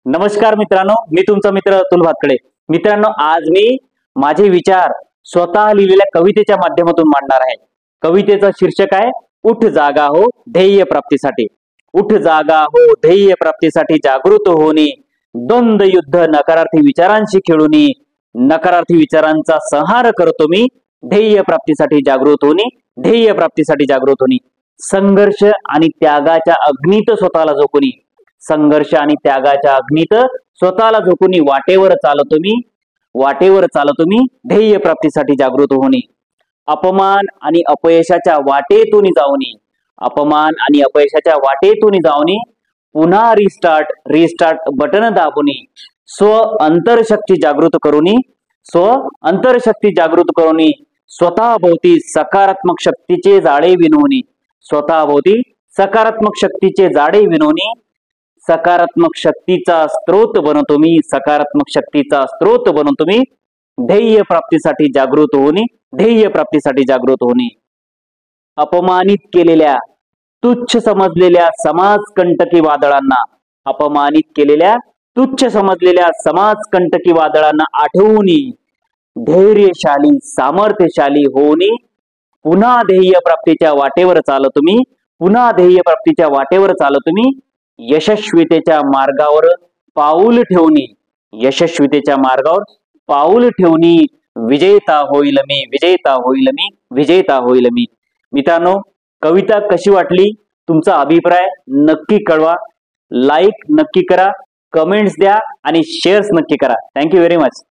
नमस्कार मित्रांनो, मी तुमचा मित्र अतुल भातकडे। मित्रांनो, आज मी माझे विचार स्वतः लिहिलेल्या कवितेच्या माध्यमातून मांडणार आहे। कवितेचं शीर्षक आहे उठ जागा हो ध्येय प्राप्तीसाठी। उठ जागा हो ध्येय प्राप्तीसाठी जागृत होणे, द्वंद्व युद्ध नकारार्थी विचारांशी खेळून नकारार्थी विचारांचा संहार करतो मी। ध्येय प्राप्तीसाठी जागृत होणे, ध्येय प्राप्तीसाठी जागृत होणे। संघर्ष आणि त्यागाच्या अग्नीत स्वतःला झोकून, संघर्ष आणि त्यागाच्या अग्नीत स्वतःला झोकून वाटेवर चालतो मी ध्येय प्राप्तीसाठी जागृत होणे। अपमान आणि अपयशाच्या वाटेतून जाऊन पुन्हा रिस्टार्ट बटन दाबून स्व अंतरशक्ती जागृत करून स्वतःभोवती सकारात्मक शक्तीचे जाळे विणून सकारात्मक शक्तीचा स्रोत बनतो मी। ध्येय प्राप्तीसाठी जागृत होणे। अपमानित केलेल्या, तुच्छ समजलेल्या समाजकंटकी वादळांना आठवून धैर्यशाली, सामर्थ्यशाली होऊन पुन्हा ध्येय प्राप्तीच्या वाटेवर चालतो मी। यशस्वीतेच्या मार्गावर पाऊल ठेवून विजेता होईल मी। मित्रांनो, कविता कशी वाटली? तुमचा अभिप्राय नक्की कळवा, लाईक नक्की करा, कमेंट्स द्या आणि शेअर्स नक्की करा। Thank you very much.